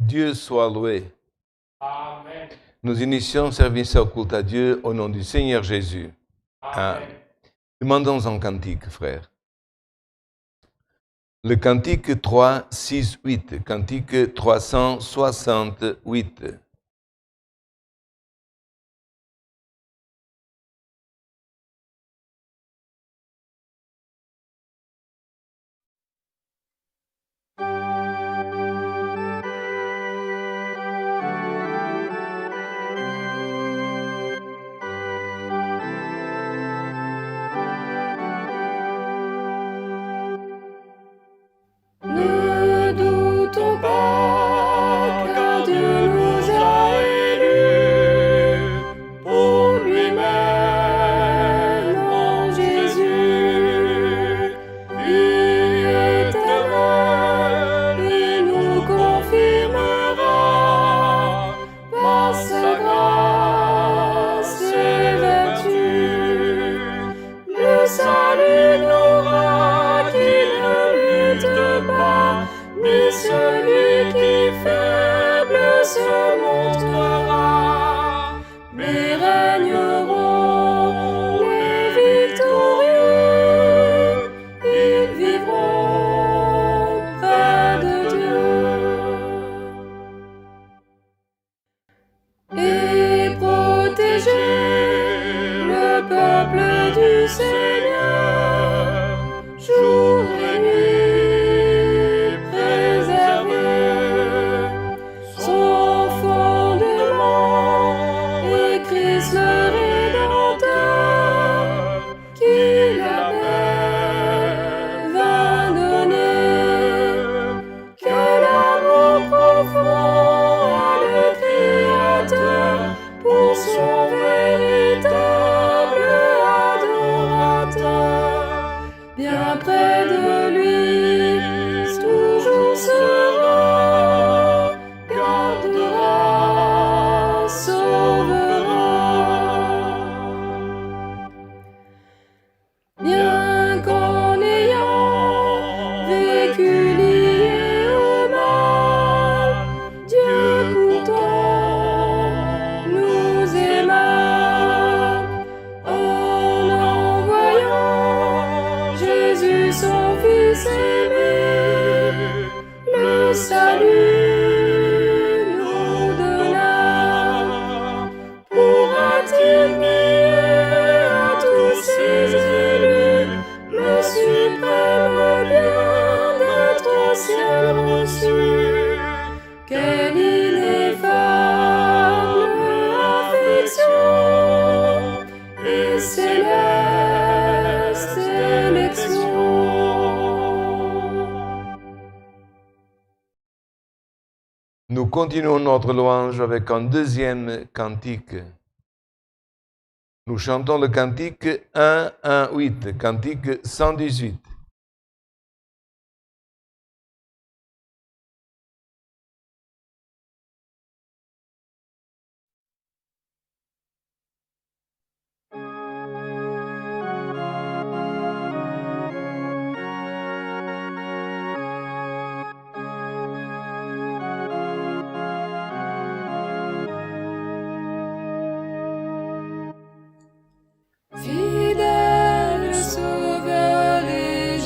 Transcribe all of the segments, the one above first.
Dieu soit loué. Amen. Nous initions service au culte à Dieu au nom du Seigneur Jésus. Amen. Demandons un cantique, frère. Le cantique 368, cantique 368. Ne doutons pas, car Dieu nous a élus pour lui-même en Jésus. Vie éternelle, il nous confirmera par sa grâce et vertu. Le salut n'aura qui ne lutte pas, ni celui qui faible se montrera, mais régneront les victorieux, ils vivront près de Dieu. Et protéger le peuple du Seigneur, jour et nuit préserver son fondement et Christ le Rédempteur qui la paix va donner. Quel amour profond a le Créateur pour son véritable adorateur. Bien près de lui, toujours sera, gardera, sauvera. Bien qu'en ayant vécu lié au mal, Dieu pourtant nous aima. En envoyant Jésus son Fils aimé, le salut nous donna. Pourra-t-il nier à tous ses élus le suprême bien d'être au ciel reçu? Quelle ineffable affection et céleste élection. Nous continuons notre louange avec un deuxième cantique. Nous chantons le cantique 118, cantique 118. Fidèle Sauveur et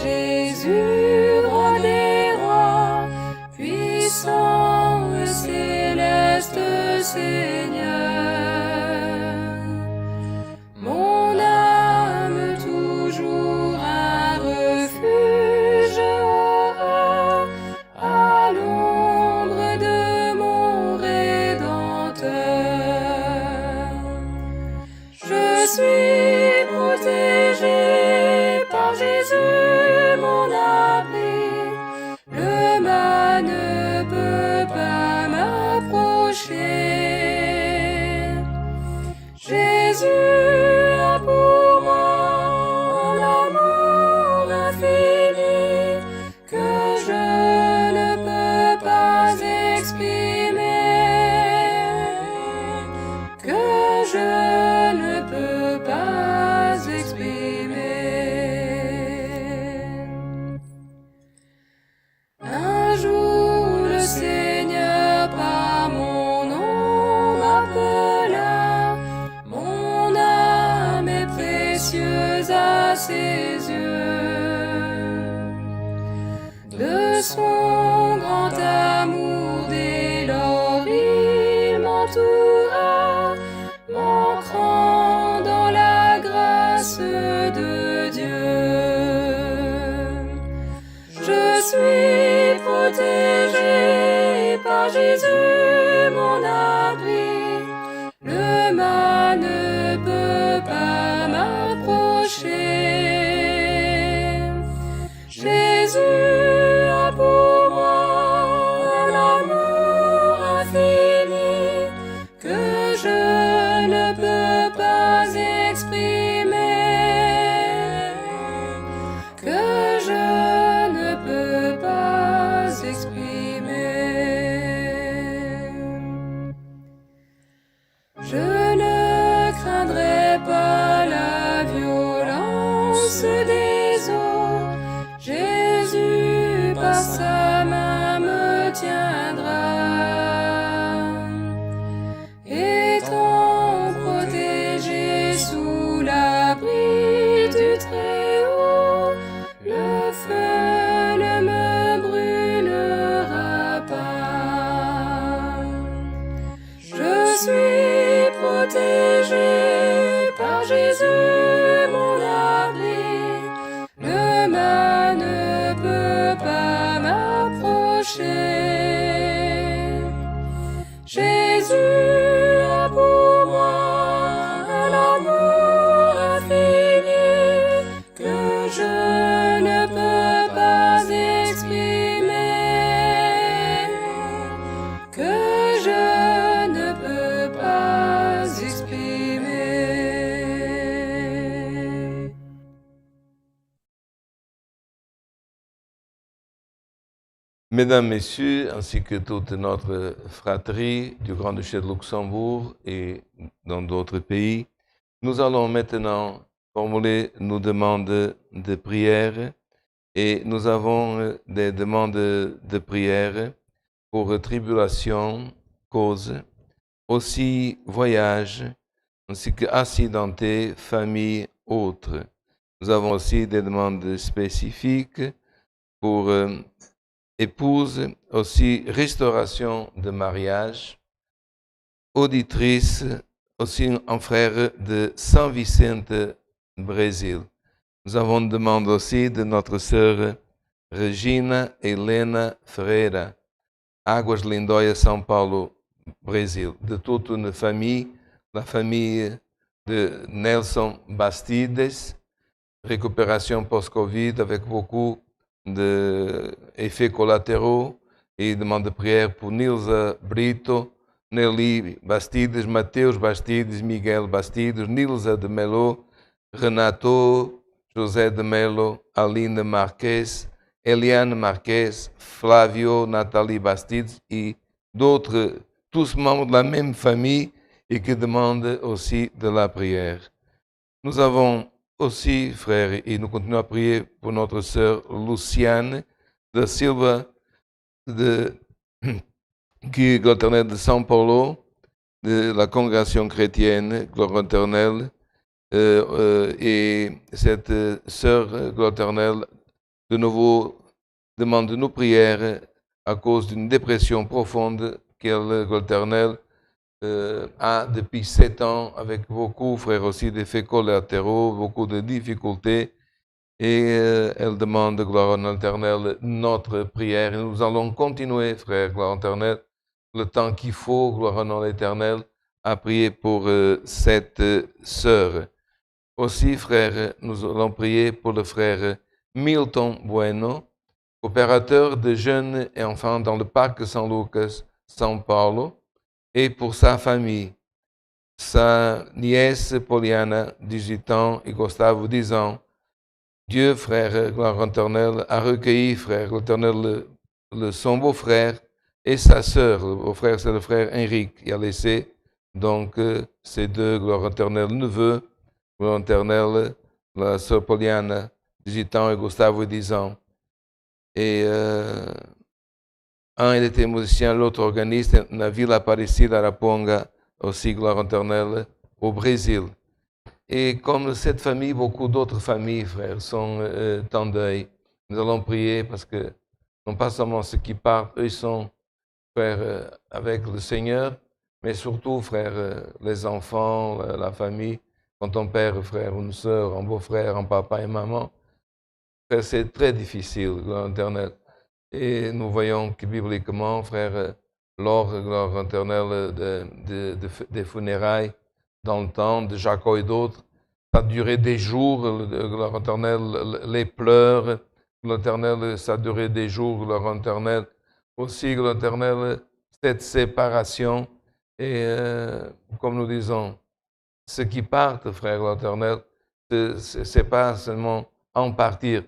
à ses yeux. De son grand amour dès lors il m'entoura, m'ancrant dans la grâce de Dieu. Je suis protégé par Jésus, mon abri. Le mal ne peut pas m'approcher. Jésus a pour moi un amour infini que je ne peux pas exprimer, que je ne peux pas exprimer. Je ne craindrai pas la violence des eaux. Jésus par sa main me tiendra. Étant protégé sous l'abri du Très-Haut, le feu ne me brûlera pas. Je suis protégé par Jésus, mon abri. Le mal ne peut pas m'approcher. Jésus a pour moi un amour infini que je ne peux pas exprimer, que je ne peux pas exprimer. Mesdames, Messieurs, ainsi que toute notre fratrie du Grand-Duché de Luxembourg et dans d'autres pays, nous allons maintenant formuler nos demandes de prière et nous avons des demandes de prière pour tribulation, cause, aussi voyage, ainsi que accidenté, famille, autres. Nous avons aussi des demandes spécifiques pour épouse, aussi restauration de mariage, auditrice, aussi un frère de São Vicente, Brésil. Nous avons une demande aussi de notre sœur Regina Helena Ferreira, Águas de Lindóia, São Paulo, Brésil. De toute une famille, la famille de Nelson Bastides, récupération post-Covid avec beaucoup d'effets collatéraux et demande de prière pour Nilza Brito, Nelly Bastides, Mateus Bastides, Miguel Bastides, Nilza de Melo, Renato, José de Melo, Aline Marques, Eliane Marques, Flávio, Nathalie Bastides et d'autres, tous membres de la même famille et qui demandent aussi de la prière. Nous avons aussi, frères, et nous continuons à prier pour notre sœur Luciane da Silva, qui est gloire éternelle de São Paulo, de la congrégation chrétienne, gloire éternelle, et cette sœur, gloire éternelle, de nouveau demande nos prières à cause d'une dépression profonde qu'elle, gloire éternelle, a depuis 7 ans, avec beaucoup, frères, aussi d'effets collatéraux, beaucoup de difficultés, et elle demande, gloire en éternel, notre prière. Et nous allons continuer, frères, gloire en éternel, le temps qu'il faut, gloire en éternel, à prier pour cette sœur. Aussi, frères, nous allons prier pour le frère Milton Bueno, opérateur de jeunes et enfants dans le parc São Lucas, São Paulo, et pour sa famille, sa nièce Poliana, 18 ans, et Gustavo, 10 ans. Dieu, frère, gloire éternelle, a recueilli, frère, l'éternel, son beau-frère et sa sœur. Le beau-frère, c'est le frère Henrique, il a laissé donc ces deux, gloire éternelle, neveux, gloire éternelle, la sœur Poliana, 18 ans, et Gustavo, 10 ans. Et un, il était musicien, l'autre organiste, na Vila Aparecida, Araponga, aussi, gloire éternelle, au Brésil. Et comme cette famille, beaucoup d'autres familles, frères, sont en deuil. Nous allons prier parce que non pas seulement ceux qui partent, eux ils sont, frères, avec le Seigneur, mais surtout, frères, les enfants, la famille, quand ton père, frère, une sœur, un beau-frère, un papa et maman, frère, c'est très difficile, l'Éternel. Et nous voyons que bibliquement, frère, lors l'Éternel des funérailles, dans le temps de Jacob et d'autres, ça a duré des jours, l'Éternel, les pleurs, l'Éternel, ça a duré des jours, l'Éternel, aussi l'Éternel, cette séparation. Et comme nous disons, ceux qui partent, frère l'Éternel, c'est pas seulement en partir.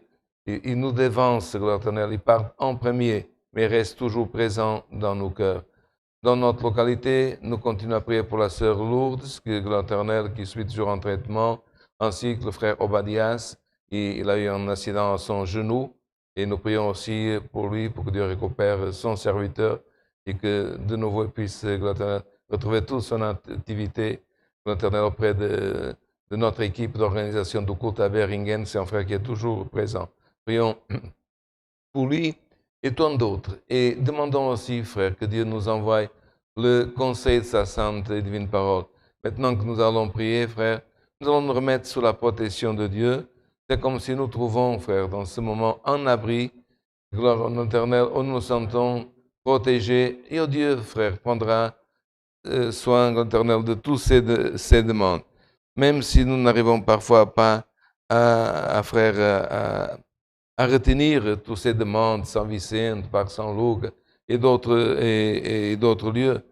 Ils nous dévancent, l'Éternel, ils partent en premier, mais restent toujours présents dans nos cœurs. Dans notre localité, nous continuons à prier pour la sœur Lourdes, l'Éternel qui suit toujours en traitement, ainsi que le frère Obadias. Il a eu un accident à son genou, et nous prions aussi pour lui, pour que Dieu récupère son serviteur, et que de nouveau il puisse, l'Éternel, retrouver toute son activité, l'Éternel, auprès de notre équipe d'organisation du culte à Beringen. C'est un frère qui est toujours présent. Prions pour lui et tant d'autres. Et demandons aussi, frère, que Dieu nous envoie le conseil de sa sainte et divine parole. Maintenant que nous allons prier, frère, nous allons nous remettre sous la protection de Dieu. C'est comme si nous trouvons, frère, dans ce moment un abri, gloire en éternel, où nous nous sentons protégés. Et oh Dieu, frère, prendra soin éternel de tous ces demandes. Même si nous n'arrivons parfois pas à retenir toutes ces demandes, Saint Vicente, par Saint Luc et d'autres lieux.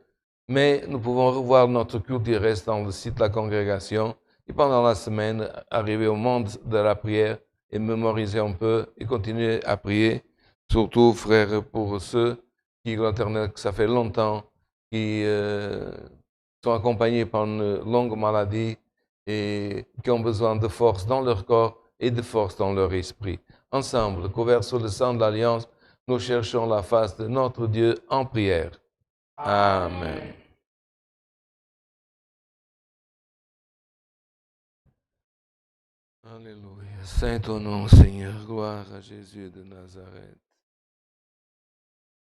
Mais nous pouvons revoir notre culte qui reste dans le site de la congrégation et pendant la semaine, arriver au monde de la prière et mémoriser un peu et continuer à prier. Surtout, frères, pour ceux qui, l'Éternel, que ça fait longtemps, qui sont accompagnés par une longue maladie et qui ont besoin de force dans leur corps et de force dans leur esprit. Ensemble, couverts sous le sang de l'Alliance, nous cherchons la face de notre Dieu en prière. Amen. Alléluia. Saint ton nom, Seigneur. Gloire à Jésus de Nazareth.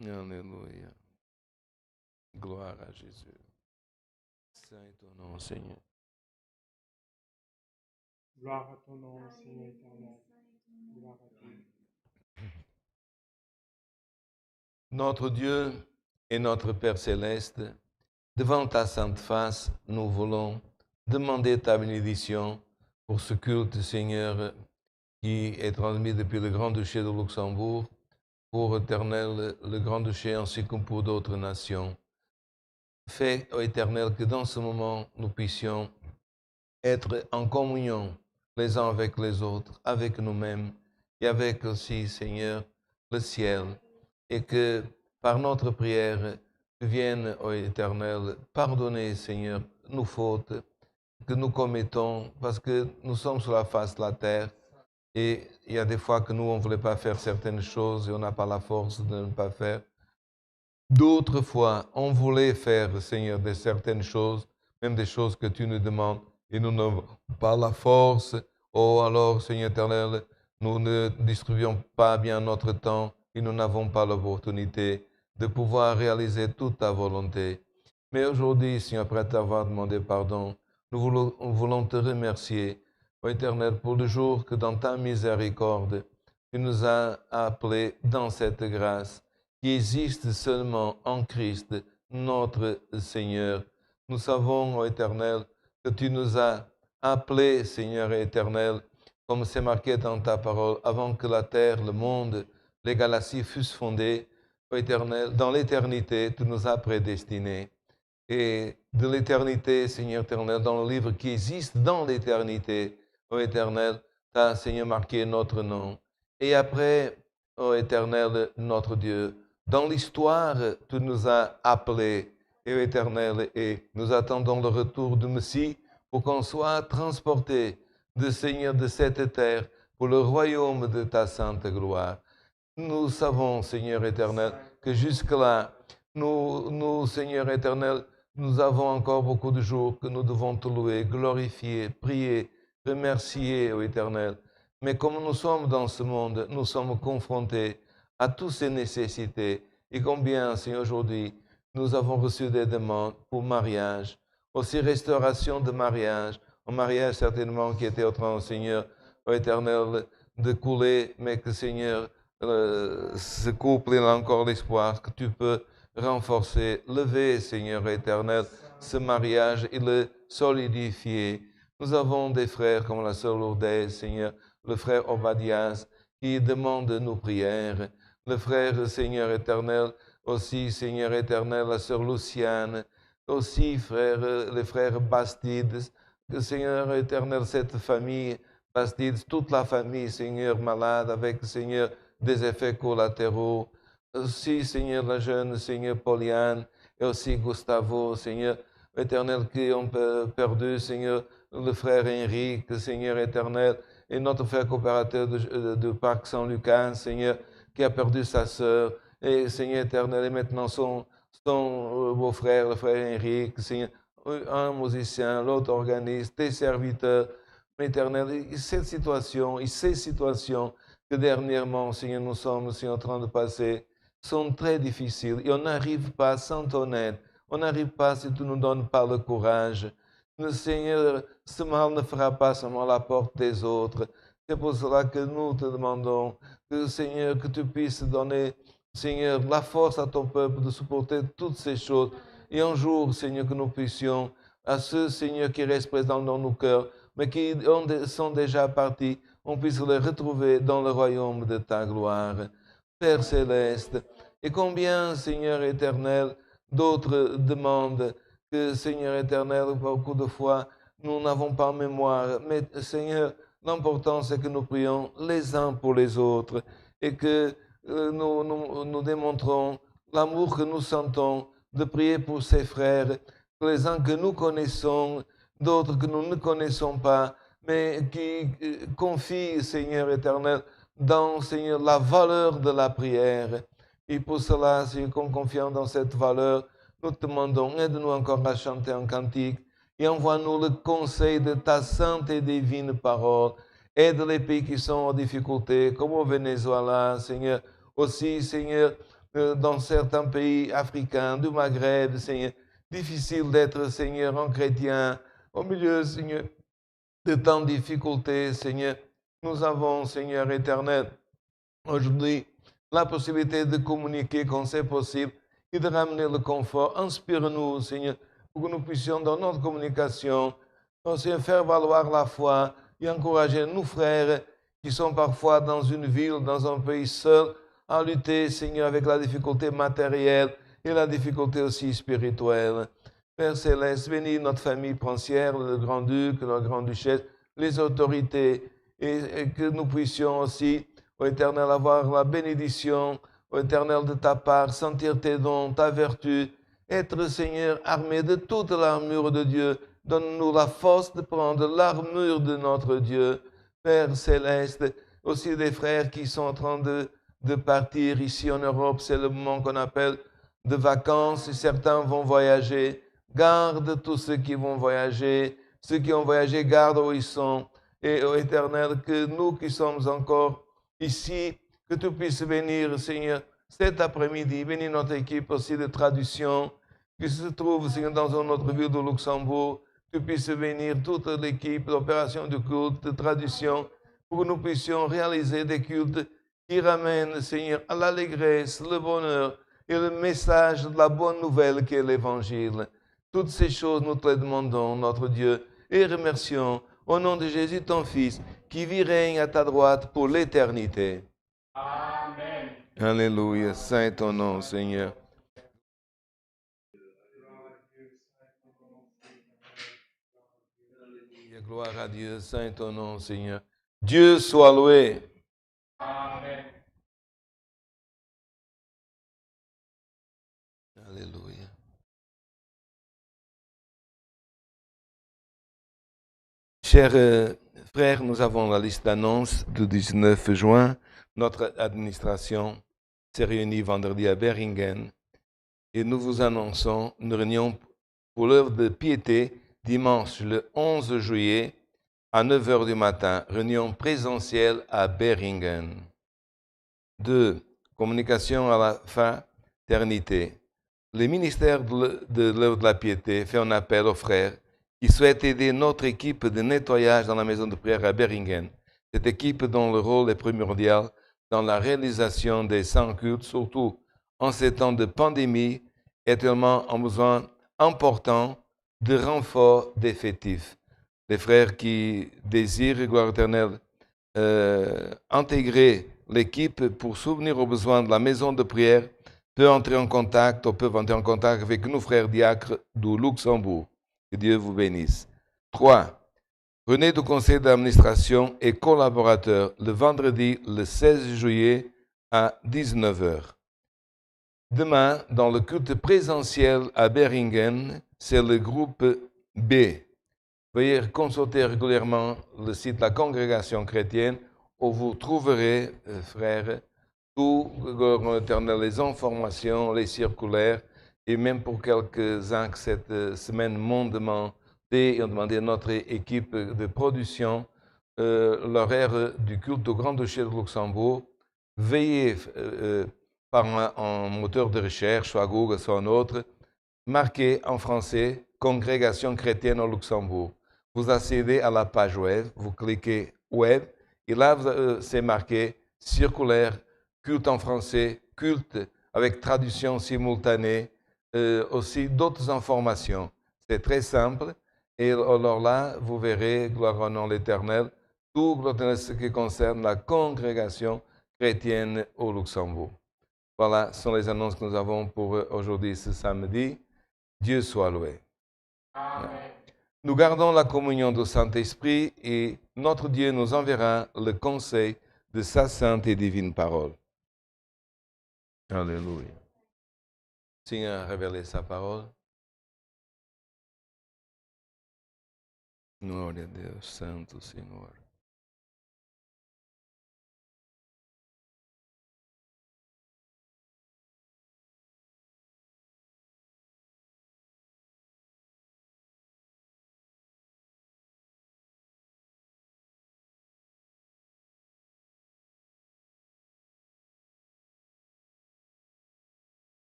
Alléluia. Gloire à Jésus. Saint ton nom, Seigneur. Gloire à ton nom, Seigneur éternel. Gloire à ton nom. Notre Dieu et notre Père céleste, devant ta sainte face, nous voulons demander ta bénédiction pour ce culte, Seigneur, qui est transmis depuis le Grand-Duché de Luxembourg, pour Éternel, le Grand-Duché ainsi que pour d'autres nations. Fais, ô Éternel, que dans ce moment, nous puissions être en communion les uns avec les autres, avec nous-mêmes et avec aussi, Seigneur, le ciel, et que par notre prière, tu viennes, ô Éternel, pardonner, Seigneur, nos fautes que nous commettons, parce que nous sommes sur la face de la terre, et il y a des fois que nous, on ne voulait pas faire certaines choses et on n'a pas la force de ne pas faire. D'autres fois, on voulait faire, Seigneur, de certaines choses, même des choses que tu nous demandes, et nous n'avons pas la force. Oh, alors, Seigneur éternel, nous ne distribuons pas bien notre temps et nous n'avons pas l'opportunité de pouvoir réaliser toute ta volonté. Mais aujourd'hui, Seigneur, après t'avoir demandé pardon, nous voulons te remercier, ô Éternel, pour le jour que dans ta miséricorde, tu nous as appelés dans cette grâce qui existe seulement en Christ, notre Seigneur. Nous savons, ô Éternel, que tu nous as appelés, Seigneur éternel, comme c'est marqué dans ta parole, avant que la terre, le monde, les galaxies fussent fondées, ô Éternel, dans l'éternité, tu nous as prédestinés. Et de l'éternité, Seigneur éternel, dans le livre qui existe dans l'éternité, ô Éternel, tu as, Seigneur, marqué notre nom. Et après, ô Éternel, notre Dieu, dans l'histoire, tu nous as appelés, ô Éternel, et nous attendons le retour du Messie pour qu'on soit transportés de Seigneur de cette terre pour le royaume de ta sainte gloire. Nous savons, Seigneur éternel, que jusque-là, nous, Seigneur éternel, nous avons encore beaucoup de jours que nous devons te louer, glorifier, prier, remercier, ô Éternel. Mais comme nous sommes dans ce monde, nous sommes confrontés à toutes ces nécessités. Et combien, Seigneur, aujourd'hui, nous avons reçu des demandes pour mariage, aussi restauration de mariage, un mariage certainement qui était en train, Seigneur, ô Éternel, de couler, mais que, Seigneur, ce couple, il a encore l'espoir que tu peux renforcer, lever, Seigneur éternel, ce mariage et le solidifier. Nous avons des frères comme la sœur Lourdes, Seigneur, le frère Obadias, qui demande nos prières. Le frère, Seigneur éternel, aussi, Seigneur éternel, la sœur Luciane, aussi, frère, les frères Bastides, que, Seigneur éternel, cette famille, Bastides, toute la famille, Seigneur, malade, avec, Seigneur, des effets collatéraux. Aussi, Seigneur, la jeune, Seigneur, Pauliane, et aussi Gustavo, Seigneur, éternel, qui ont perdu, Seigneur, le frère Henrique, Seigneur éternel, et notre frère coopérateur de Parc Saint-Lucas, Seigneur, qui a perdu sa sœur, et Seigneur éternel, et maintenant son beau-frère, le frère Henrique, Seigneur, un musicien, l'autre organiste, tes serviteurs, éternel, et cette situation, et ces situations que dernièrement, Seigneur, nous sommes aussi en train de passer, sont très difficiles et on n'arrive pas sans ton aide. On n'arrive pas si tu ne nous donnes pas le courage. Le Seigneur, ce mal ne fera pas seulement la porte des autres. C'est pour cela que nous te demandons, que, Seigneur, que tu puisses donner, Seigneur, la force à ton peuple de supporter toutes ces choses. Et un jour, Seigneur, que nous puissions, à ceux, Seigneur, qui restent présents dans nos cœurs, mais qui sont déjà partis, on puisse les retrouver dans le royaume de ta gloire. Père céleste, et combien, Seigneur éternel, d'autres demandent que, Seigneur éternel, beaucoup de fois, nous n'avons pas mémoire. Mais, Seigneur, l'important, c'est que nous prions les uns pour les autres et que nous démontrons l'amour que nous sentons de prier pour ces frères, les uns que nous connaissons, d'autres que nous ne connaissons pas, mais qui confient, Seigneur éternel, dans, Seigneur, la valeur de la prière. Et pour cela, Seigneur, confiant dans cette valeur, nous te demandons, aide-nous encore à chanter un cantique et envoie-nous le conseil de ta sainte et divine parole. Aide les pays qui sont en difficulté, comme au Venezuela, Seigneur. Aussi, Seigneur, dans certains pays africains, du Maghreb, Seigneur. Difficile d'être, Seigneur, un chrétien au milieu, Seigneur, de tant de difficultés, Seigneur. Nous avons, Seigneur éternel, aujourd'hui, la possibilité de communiquer quand c'est possible et de ramener le confort. Inspire-nous, Seigneur, pour que nous puissions, dans notre communication, Seigneur, faire valoir la foi et encourager nos frères qui sont parfois dans une ville, dans un pays seul, à lutter, Seigneur, avec la difficulté matérielle et la difficulté aussi spirituelle. Père Céleste, bénis notre famille princière, le grand-duc, la grande-duchesse, les autorités, et que nous puissions aussi, ô Éternel, avoir la bénédiction, ô Éternel, de ta part, sentir tes dons, ta vertu, être, Seigneur, armé de toute l'armure de Dieu. Donne-nous la force de prendre l'armure de notre Dieu. Père Céleste, aussi des frères qui sont en train de partir ici en Europe, c'est le moment qu'on appelle de vacances, et certains vont voyager. Garde tous ceux qui vont voyager. Ceux qui ont voyagé, garde où ils sont. Et, ô Éternel, que nous qui sommes encore ici, que tu puisses venir, Seigneur, cet après-midi. Bénis notre équipe aussi de traduction qui se trouve, Seigneur, dans une autre ville de Luxembourg. Que tu puisses venir toute l'équipe d'opération de culte, de traduction, pour que nous puissions réaliser des cultes qui ramènent, Seigneur, à l'allégresse, le bonheur et le message de la bonne nouvelle qui est l'Évangile. Toutes ces choses, nous te les demandons, notre Dieu, et remercions au nom de Jésus, ton Fils, qui vit règne à ta droite pour l'éternité. Amen. Alléluia. Saint ton nom, Seigneur. Gloire à Dieu, saint ton nom, Seigneur. Dieu soit loué. Amen. Alléluia. Chers frères, nous avons la liste d'annonces du 19 juin. Notre administration s'est réunie vendredi à Beringen et nous vous annonçons une réunion pour l'œuvre de piété dimanche le 11 juillet à 9 h du matin, réunion présentielle à Beringen. 2. Communication à la fraternité. Le ministère de l'œuvre de la piété fait un appel aux frères qui souhaitent aider notre équipe de nettoyage dans la maison de prière à Beringen. Cette équipe dont le rôle est primordial dans la réalisation des saints cultes, surtout en ces temps de pandémie, est tellement un besoin important de renfort d'effectifs. Les frères qui désirent, gloire éternelle, intégrer l'équipe pour souvenir aux besoins de la maison de prière peuvent entrer en contact avec nos frères diacres du Luxembourg. Que Dieu vous bénisse. 3. Venez du conseil d'administration et collaborateurs le vendredi le 16 juillet à 19 h. Demain, dans le culte présentiel à Beringen, c'est le groupe B. Veuillez consulter régulièrement le site de la congrégation chrétienne où vous trouverez, frères, tout les informations, les circulaires, et même pour quelques-uns que cette semaine m'ont demandé, et ont demandé à notre équipe de production l'horaire du culte au Grand-Duché de Luxembourg. Veillez par un moteur de recherche, soit Google, soit un autre, marqué en français « Congrégation chrétienne au Luxembourg ». Vous accédez à la page web, vous cliquez « Web » et là, c'est marqué « Circulaire ». Culte en français, culte avec traduction simultanée, aussi d'autres informations. C'est très simple. Et alors là, vous verrez, gloire au nom de l'Éternel, tout ce qui concerne la congrégation chrétienne au Luxembourg. Voilà, ce sont les annonces que nous avons pour aujourd'hui, ce samedi. Dieu soit loué. Amen. Nous gardons la communion du Saint-Esprit et notre Dieu nous enverra le conseil de sa sainte et divine parole. Alléluia. Seigneur a révélé sa parole. Glória a Deus, Santo Senhor.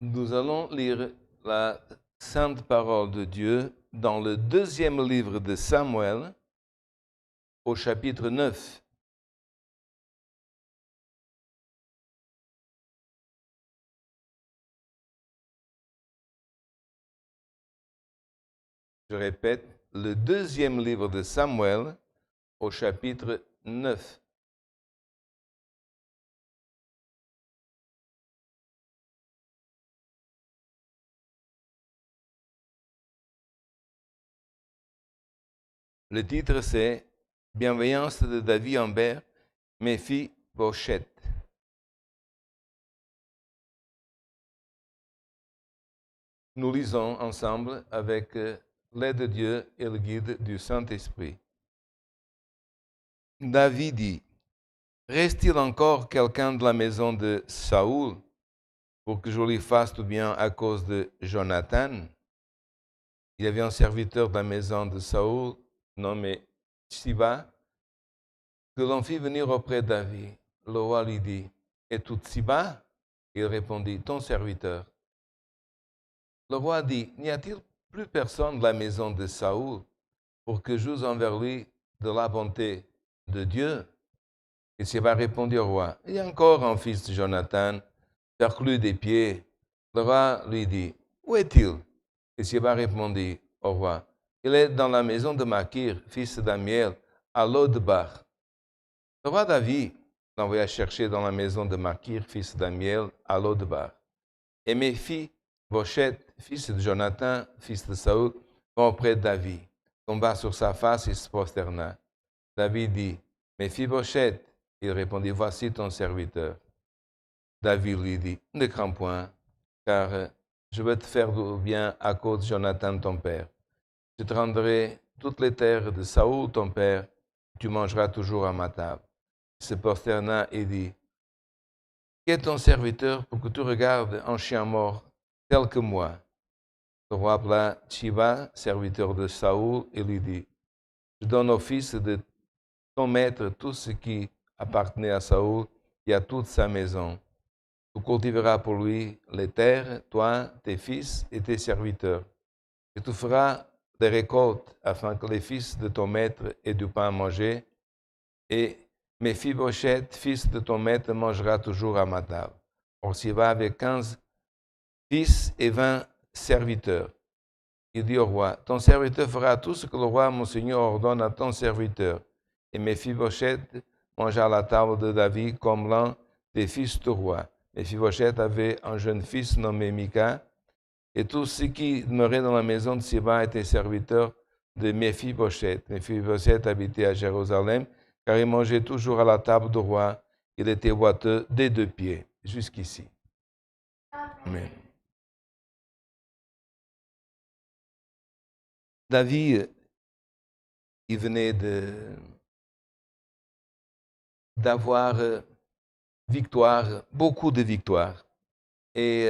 Nous allons lire la sainte parole de Dieu dans le deuxième livre de Samuel, au chapitre 9. Je répète, le deuxième livre de Samuel, au chapitre 9. Le titre, c'est « Bienveillance de David envers Méphi-Bosheth ». Nous lisons ensemble avec l'aide de Dieu et le guide du Saint-Esprit. David dit, « Reste-t-il encore quelqu'un de la maison de Saoul pour que je lui fasse tout bien à cause de Jonathan ?» Il y avait un serviteur de la maison de Saoul nommé Tsiba, que l'on fit venir auprès de David. Le roi lui dit, « Es-tu Tsiba ?» Il répondit, « Ton serviteur. » Le roi dit, « N'y a-t-il plus personne de la maison de Saoul pour que j'use envers lui de la bonté de Dieu ?» Et Tsiba répondit au roi, « Il y a encore un fils de Jonathan, perclus des pieds. » Le roi lui dit, « Où est-il ?» Et Tsiba répondit au roi, « Il est dans la maison de Makir, fils d'Amiel, à Lodbar. » Le roi David l'envoya chercher dans la maison de Makir, fils d'Amiel, à Lodbar. Et Méphi-Bosheth, fils de Jonathan, fils de Saoul, vint auprès de David, tomba sur sa face et se prosterna. David dit, Méphibosheth, il répondit, voici ton serviteur. David lui dit, ne crains point, car je vais te faire du bien à cause de Jonathan ton père. Je te rendrai toutes les terres de Saoul ton père, tu mangeras toujours à ma table. Il se prosterna et dit, qui est ton serviteur pour que tu regardes un chien mort tel que moi? Le roi appela Tchiba, serviteur de Saoul, et lui dit, je donne au fils de ton maître tout ce qui appartenait à Saoul et à toute sa maison. Tu cultiveras pour lui les terres, toi, tes fils et tes serviteurs. Et tu feras des récoltes afin que les fils de ton maître aient du pain à manger. Et Méphibosheth, fils de ton maître, mangera toujours à ma table. Or, Siba avait 15 fils et 20 serviteurs. Il dit au roi, ton serviteur fera tout ce que le roi, mon seigneur, ordonne à ton serviteur. Et Méphibosheth mangea à la table de David comme l'un des fils du roi. Méphibosheth avait un jeune fils nommé Mika, et tous ceux qui demeuraient dans la maison de Siba étaient serviteurs de Méphibosheth. Méphibosheth habitait à Jérusalem, car il mangeait toujours à la table du roi. Il était boiteux des 2 pieds, jusqu'ici. Amen. David, il venait d'avoir victoire, beaucoup de victoires, et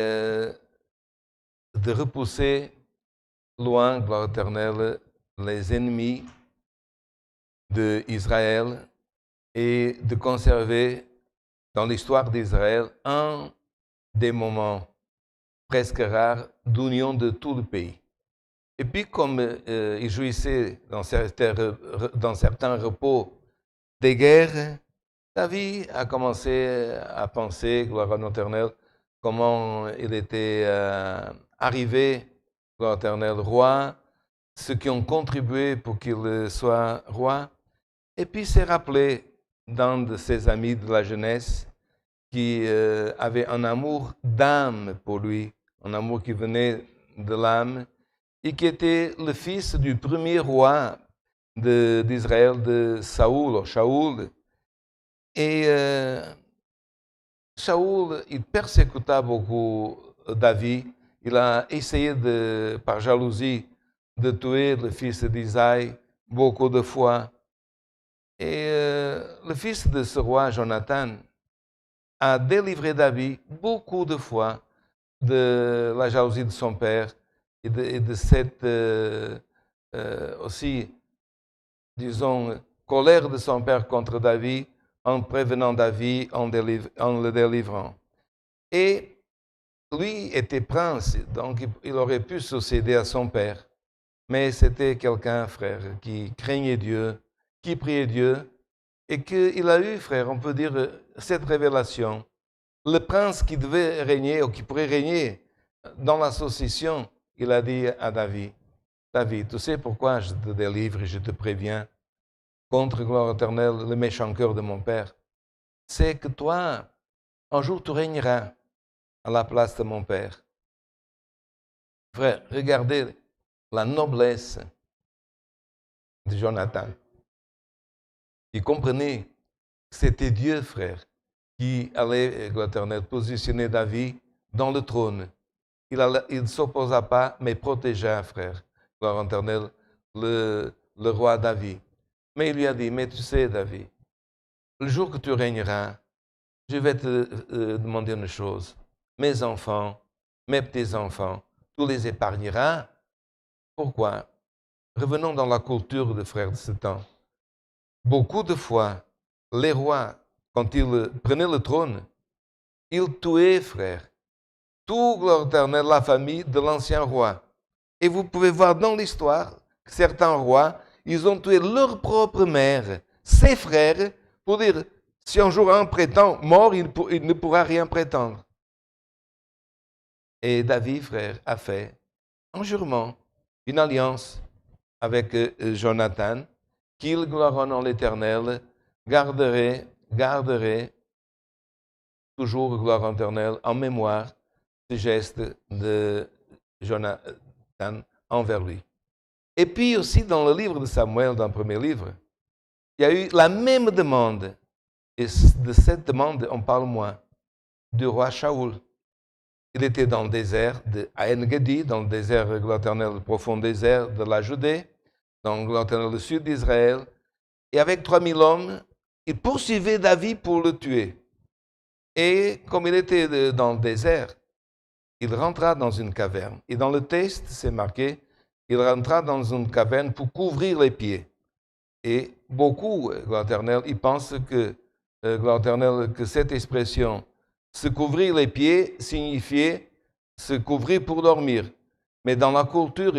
de repousser loin, gloire éternelle, les ennemis d'Israël et de conserver dans l'histoire d'Israël un des moments presque rares d'union de tout le pays. Et puis, comme il jouissait dans certains repos des guerres, David a commencé à penser, gloire à l'Éternel, comment il était arrivé, gloire à l'Éternel, roi, ceux qui ont contribué pour qu'il soit roi. Et puis, il s'est rappelé d'un de ses amis de la jeunesse qui avait un amour d'âme pour lui, un amour qui venait de l'âme, et qui était le fils du premier roi d'Israël, de Shaoul. Et Shaoul, il persécuta beaucoup David. Il a essayé, par jalousie, de tuer le fils d'Isaïe beaucoup de fois. Et le fils de ce roi, Jonathan, a délivré David beaucoup de fois de la jalousie de son père et de cette aussi, disons, colère de son père contre David, en prévenant David, en le délivrant. Et lui était prince, donc il aurait pu succéder à son père. Mais c'était quelqu'un, frère, qui craignait Dieu, qui priait Dieu, et qu'il a eu, frère, on peut dire, cette révélation. Le prince qui devait régner, ou qui pourrait régner dans la succession, il a dit à David, David, tu sais pourquoi je te délivre et je te préviens contre, gloire éternelle, le méchant cœur de mon père? C'est que toi, un jour, tu régneras à la place de mon père. Frère, regardez la noblesse de Jonathan. Il comprenait que c'était Dieu, frère, qui allait, gloire éternelle, positionner David dans le trône. Il ne s'opposa pas, mais protégea, frère, gloire éternelle, le roi David. Mais il lui a dit, mais tu sais, David, le jour que tu régneras, je vais te demander une chose. Mes enfants, mes petits-enfants, tu les épargneras. Pourquoi? Revenons dans la culture des frères de ce temps. Beaucoup de fois, les rois, quand ils prenaient le trône, ils tuaient, frère, tout, gloire éternelle, la famille de l'ancien roi. Et vous pouvez voir dans l'histoire que certains rois, ils ont tué leur propre mère, ses frères, pour dire, si un jour un prétend mort, il ne pourra rien prétendre. Et David, frère, a fait un jurement, une alliance avec Jonathan, qu'il, gloire en l'Éternel, garderait toujours, gloire en l'Éternel, en mémoire ce geste de Jonathan envers lui. Et puis aussi dans le livre de Samuel, dans le premier livre, il il y a eu la même demande. Et de cette demande, on parle moins, du roi Shaoul. Il était dans le désert à En-Gedi, dans le désert, le profond désert de la Judée, dans le sud d'Israël. Et avec 3000 hommes, il poursuivait David pour le tuer. Et comme il était dans le désert, il rentra dans une caverne. Et dans le texte, c'est marqué, il rentra dans une caverne pour couvrir les pieds. Et beaucoup, gloire éternelle, ils pensent que, gloire éternelle, que cette expression, se couvrir les pieds, signifiait se couvrir pour dormir. Mais dans la culture,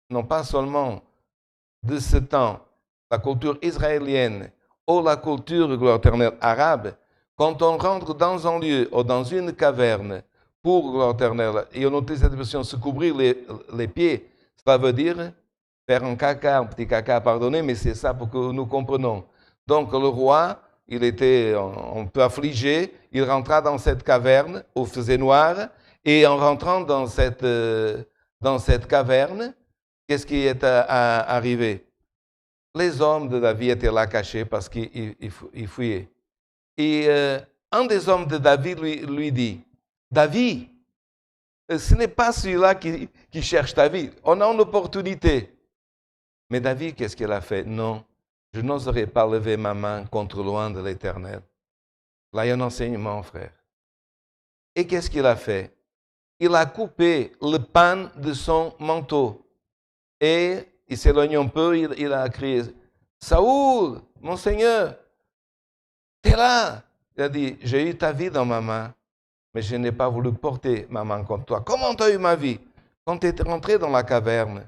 non pas seulement de ce temps, la culture israélienne ou la culture, gloire éternelle, arabe, quand on rentre dans un lieu ou dans une caverne pour, gloire éternelle, et on utilise cette expression, se couvrir les pieds, cela veut dire faire un petit caca, pardonnez, mais c'est ça pour que nous comprenions. Donc le roi, il était un peu affligé, il rentra dans cette caverne où il faisait noir, et en rentrant dans cette caverne, qu'est-ce qui est arrivé? Les hommes de David étaient là cachés parce qu'ils fuyaient. Et un des hommes de David lui dit, David, ce n'est pas celui-là qui cherche ta vie, on a une opportunité. Mais David, qu'est-ce qu'il a fait? Non, je n'oserais pas lever ma main contre loin de l'Éternel. Là, il y a un enseignement, frère. Et qu'est-ce qu'il a fait? Il a coupé le pan de son manteau. Et il s'éloigne un peu, il a crié, Saoul, mon Seigneur, t'es là. Il a dit, j'ai eu ta vie dans ma main, mais je n'ai pas voulu porter ma main contre toi. Comment tu as eu ma vie? Quand tu es rentré dans la caverne,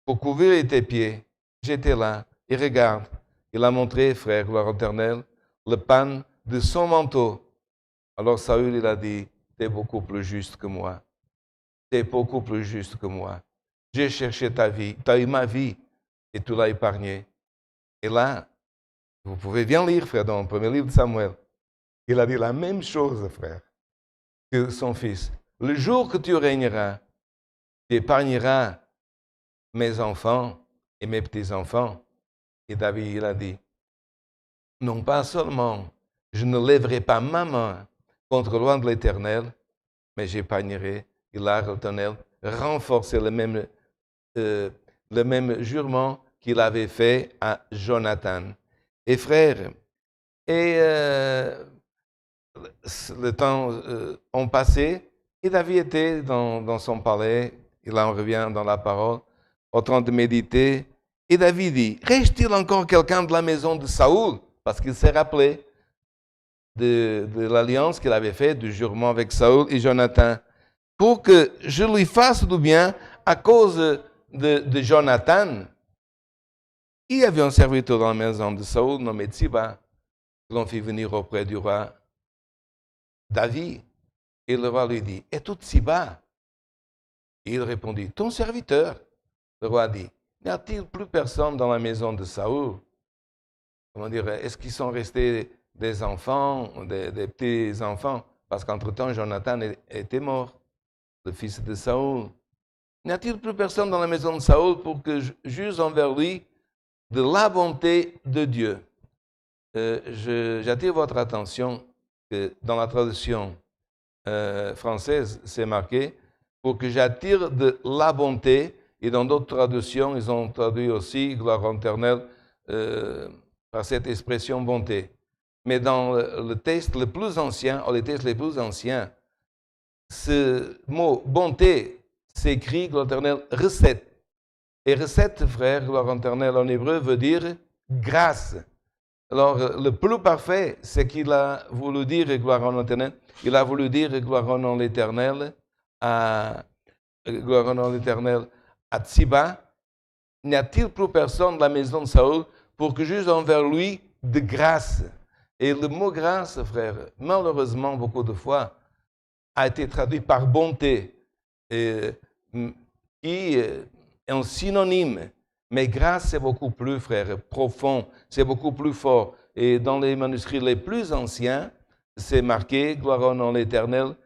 pour couvrir tes pieds, j'étais là, et regarde, il a montré, frère, gloire éternelle, le pan de son manteau. Alors Saül, il a dit, tu es beaucoup plus juste que moi. Tu es beaucoup plus juste que moi. J'ai cherché ta vie, tu as eu ma vie, et tu l'as épargnée. Et là, vous pouvez bien lire, frère, dans le premier livre de Samuel, il a dit la même chose, frère, que son fils. Le jour que tu régneras, tu épargneras mes enfants et mes petits-enfants. Et David, il a dit, non pas seulement, je ne lèverai pas ma main contre loin de l'Éternel, mais j'épargnerai. Il a renforcé le même jurement qu'il avait fait à Jonathan. Et frère, le temps ont passé, et David était dans son palais, il en revient dans la parole, en train de méditer, et David dit, reste-t-il encore quelqu'un de la maison de Saoul? Parce qu'il s'est rappelé de l'alliance qu'il avait faite, du jurement avec Saoul et Jonathan, pour que je lui fasse du bien à cause de Jonathan. Il y avait un serviteur dans la maison de Saoul nommé Tsiba, que l'on fit venir auprès du roi David. Et le roi lui dit, es-tu Tsiba? Et il répondit, ton serviteur. Le roi dit, n'y a-t-il plus personne dans la maison de Saoul? Comment dire, est-ce qu'ils sont restés des enfants, des petits-enfants? Parce qu'entre-temps, Jonathan était mort, le fils de Saoul. N'y a-t-il plus personne dans la maison de Saoul pour que je juge envers lui de la bonté de Dieu? J'attire votre attention que dans la traduction française, c'est marqué pour que j'attire de la bonté. Et dans d'autres traductions, ils ont traduit aussi gloire éternelle par cette expression bonté. Mais dans le texte le plus ancien, ou les textes les plus anciens, ce mot bonté s'écrit, gloire éternelle, recette. Et recette, frère, gloire éternelle en hébreu, veut dire grâce. Alors, le plus parfait, c'est qu'il a voulu dire gloire en l'éternel. Il a voulu dire gloire en l'éternel à Tsiba. N'y a-t-il plus personne de la maison de Saoul pour que juge envers lui de grâce? Et le mot grâce, frère, malheureusement, beaucoup de fois, a été traduit par bonté, qui est un synonyme. Mais grâce, c'est beaucoup plus, frère, profond, c'est beaucoup plus fort. Et dans les manuscrits les plus anciens, c'est marqué, gloire en l'Éternel,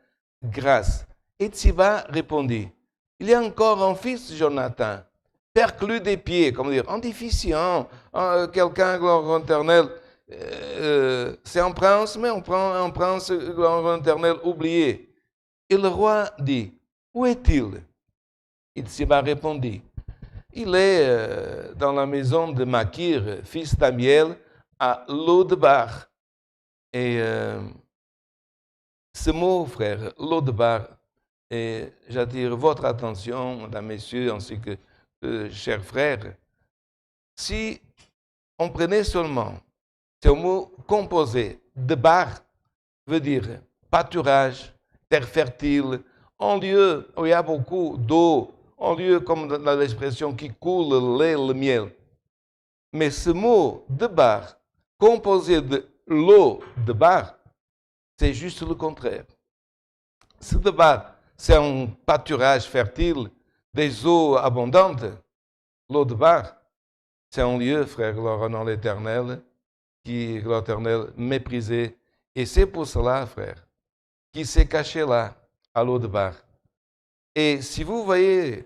grâce. Et Tsiba répondit, il y a encore un fils, Jonathan, perclus des pieds, comment dire, en déficient, quelqu'un, gloire éternelle, c'est un prince, mais on prend un prince, gloire éternelle, oublié. Et le roi dit, où est-il? Itsiba répondit, il est dans la maison de Makir, fils d'Amiel, à Lodebar. Et ce mot, frère, Lodebar, et j'attire votre attention, mesdames, messieurs, ainsi que chers frères, si on prenait seulement ce mot composé, de bar, veut dire pâturage, terre fertile, en lieu où il y a beaucoup d'eau, en lieu comme dans l'expression qui coule le lait, le miel. Mais ce mot de bar, composé de l'eau de bar, c'est juste le contraire. Ce de bar, c'est un pâturage fertile, des eaux abondantes. L'eau de bar, c'est un lieu, frère, gloire en l'Éternel, qui, gloire éternelle, méprisé. Et c'est pour cela, frère, qu'il s'est caché là, à l'eau de bar. Et si vous voyez,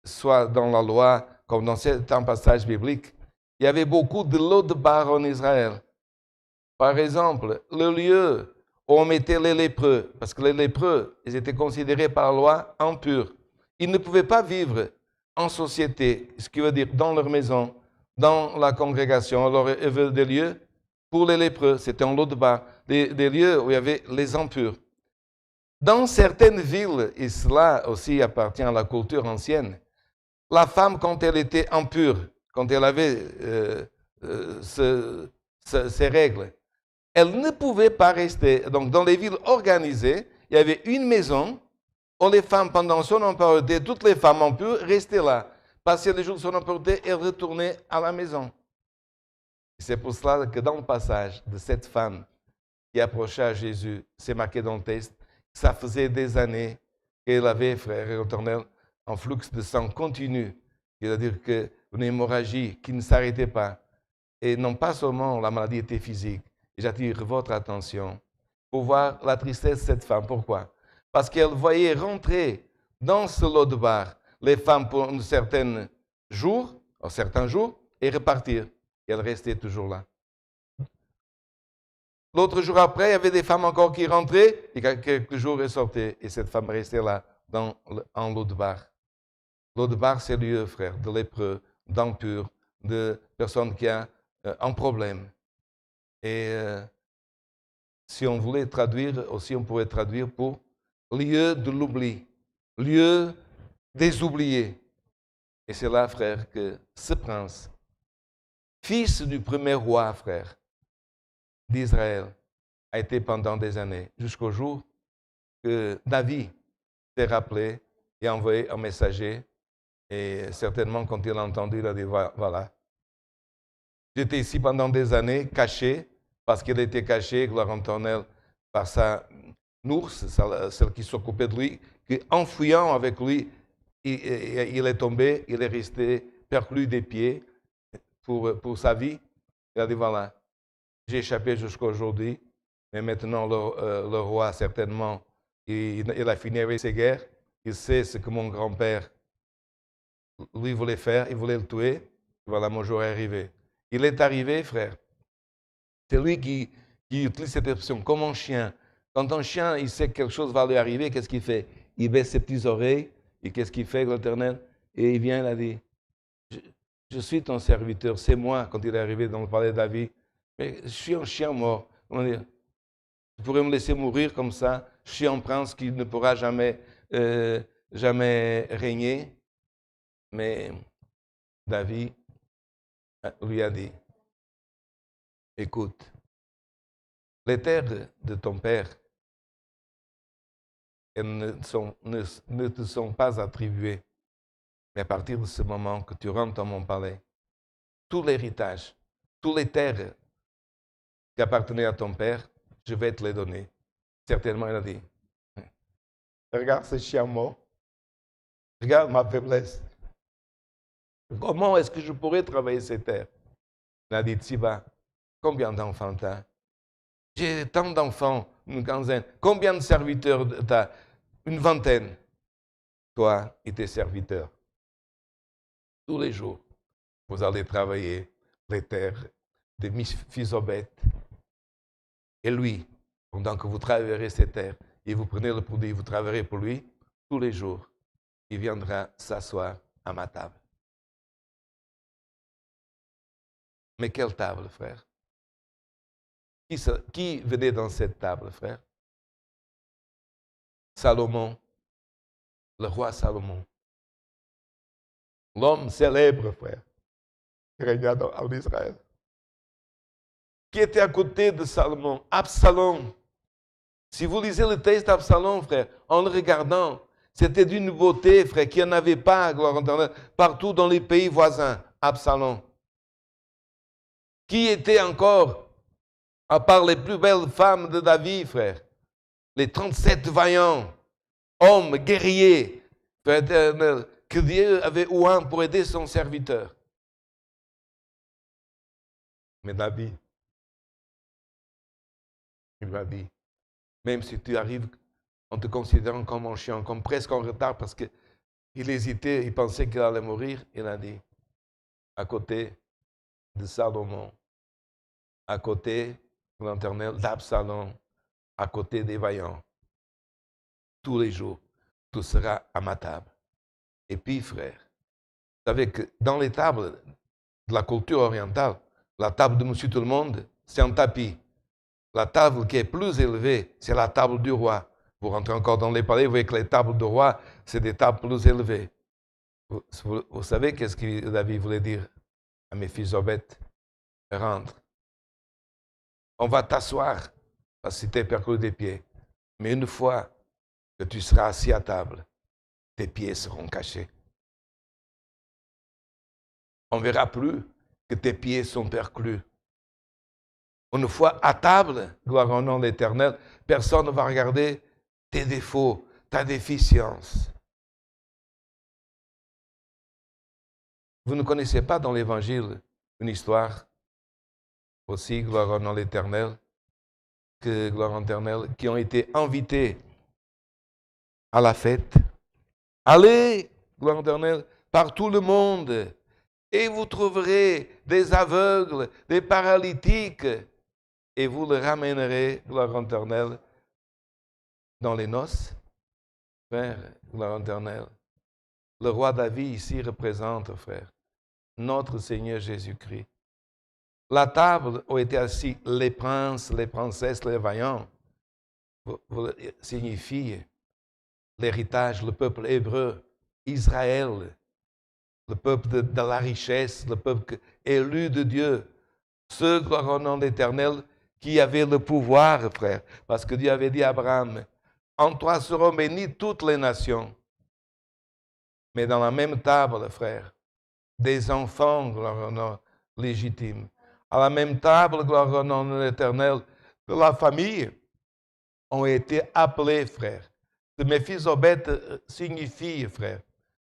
soit dans la loi, comme dans certains passages bibliques, il y avait beaucoup de l'eau de bar en Israël. Par exemple, le lieu où on mettait les lépreux, parce que les lépreux, ils étaient considérés par la loi impurs. Ils ne pouvaient pas vivre en société, ce qui veut dire dans leur maison, dans la congrégation. Alors, il y avait des lieux pour les lépreux, c'était en l'eau de bar, des lieux où il y avait les impurs. Dans certaines villes, et cela aussi appartient à la culture ancienne, la femme, quand elle était impure, quand elle avait ces règles, elle ne pouvait pas rester. Donc, dans les villes organisées, il y avait une maison où les femmes, pendant son impureté, toutes les femmes impures restaient là. Passaient les jours de son impureté et retournaient à la maison. C'est pour cela que dans le passage de cette femme qui approchait à Jésus, c'est marqué dans le texte, ça faisait des années qu'elle avait, frère éternel, un flux de sang continu, c'est-à-dire une hémorragie qui ne s'arrêtait pas. Et non pas seulement la maladie était physique. J'attire votre attention pour voir la tristesse de cette femme. Pourquoi? Parce qu'elle voyait rentrer dans ce lot de bar les femmes pour certains jours, et repartir. Et elle restait toujours là. L'autre jour après, il y avait des femmes encore qui rentraient, et quelques jours elles sortaient, et cette femme restait là, en l'eau de bar. L'eau de bar, c'est le lieu, frère, de lépreux, d'impurs, de personnes qui ont un problème. Et si on voulait traduire, aussi on pourrait traduire pour lieu de l'oubli, lieu des oubliés. Et c'est là, frère, que ce prince, fils du premier roi, frère, d'Israël, a été pendant des années, jusqu'au jour que David s'est rappelé et a envoyé un messager. Et certainement, quand il a entendu, il a dit, voilà, j'étais ici pendant des années, caché, parce qu'il était caché, gloire éternelle, par sa nourse, celle qui s'occupait de lui, qui, en fuyant avec lui, il est tombé, il est resté perclus des pieds pour sa vie. Il a dit, voilà, j'ai échappé jusqu'à aujourd'hui, mais maintenant le roi, certainement, il a fini avec ses guerres. Il sait ce que mon grand-père, lui, voulait faire, il voulait le tuer. Voilà, mon jour est arrivé. Il est arrivé, frère. C'est lui qui utilise cette expression comme un chien. Quand un chien, il sait que quelque chose va lui arriver, qu'est-ce qu'il fait? Il baisse ses petites oreilles, et qu'est-ce qu'il fait, l'Éternel? Et il vient, il a dit, je suis ton serviteur, c'est moi, quand il est arrivé dans le palais de David. Mais je suis un chien mort. Comment dire? Tu pourrais me laisser mourir comme ça. Je suis un prince qui ne pourra jamais régner. Mais David lui a dit, écoute, les terres de ton père, elles ne te sont pas attribuées. Mais à partir de ce moment que tu rentres dans mon palais, tout l'héritage, toutes les terres qui appartenaient à ton père, je vais te les donner. Certainement, il a dit, regarde ce chien mort, regarde ma faiblesse. Comment est-ce que je pourrais travailler ces terres? Il a dit, Tsiba, combien d'enfants tu as? J'ai tant d'enfants, une quinzaine. Combien de serviteurs tu as? Une vingtaine. Toi et tes serviteurs. Tous les jours, vous allez travailler les terres de Méphisobeth. Et lui, pendant que vous travaillerez ces terres, et vous prenez le produit, vous travaillerez pour lui, tous les jours, il viendra s'asseoir à ma table. Mais quelle table, frère? Qui venait dans cette table, frère? Salomon, le roi Salomon. L'homme célèbre, frère, qui régna en Israël. Qui était à côté de Salomon? Absalom. Si vous lisez le texte d'Absalom, frère, en le regardant, c'était d'une beauté, frère, qu'il n'y en avait pas, gloire éternelle, partout dans les pays voisins. Absalom. Qui était encore, à part les plus belles femmes de David, frère, les 37 vaillants, hommes, guerriers, frère éternel, que Dieu avait oint pour aider son serviteur. Mais David, il m'a dit, même si tu arrives en te considérant comme un chien, comme presque en retard, parce qu'il hésitait, il pensait qu'il allait mourir, il a dit, à côté de Salomon, à côté de l'Éternel, d'Absalom, à côté des vaillants, tous les jours, tu seras à ma table. Et puis, frère, vous savez que dans les tables de la culture orientale, la table de Monsieur Tout-le-Monde, c'est un tapis. La table qui est plus élevée, c'est la table du roi. Vous rentrez encore dans les palais, vous voyez que les tables du roi, c'est des tables plus élevées. Vous savez qu'est-ce que David voulait dire à Méphisobeth? Rentre. On va t'asseoir, parce que tu es perclus des pieds. Mais une fois que tu seras assis à table, tes pieds seront cachés. On ne verra plus que tes pieds sont perclus. Une fois à table, gloire au nom de l'Éternel, personne ne va regarder tes défauts, ta déficience. Vous ne connaissez pas dans l'Évangile une histoire aussi, gloire au nom de l'Éternel, que gloire au l'Éternel, qui ont été invités à la fête. Allez, gloire au l'Éternel, par tout le monde, et vous trouverez des aveugles, des paralytiques, et vous le ramènerez, gloire au l'Éternel, dans les noces. Frère, gloire au l'Éternel. Le roi David ici représente, frère, notre Seigneur Jésus-Christ. La table où étaient assis les princes, les princesses, les vaillants, signifie l'héritage, le peuple hébreu, Israël, le peuple de la richesse, le peuple élu de Dieu, ceux, gloire au nom d'Éternel, qui avaient le pouvoir, frère, parce que Dieu avait dit à Abraham, en toi seront bénies toutes les nations. Mais dans la même table, frère, des enfants, gloire au nom légitime. À la même table, gloire au nom de l'Éternel, de la famille, ont été appelés, frère. Ce Méphisobeth signifie, frère,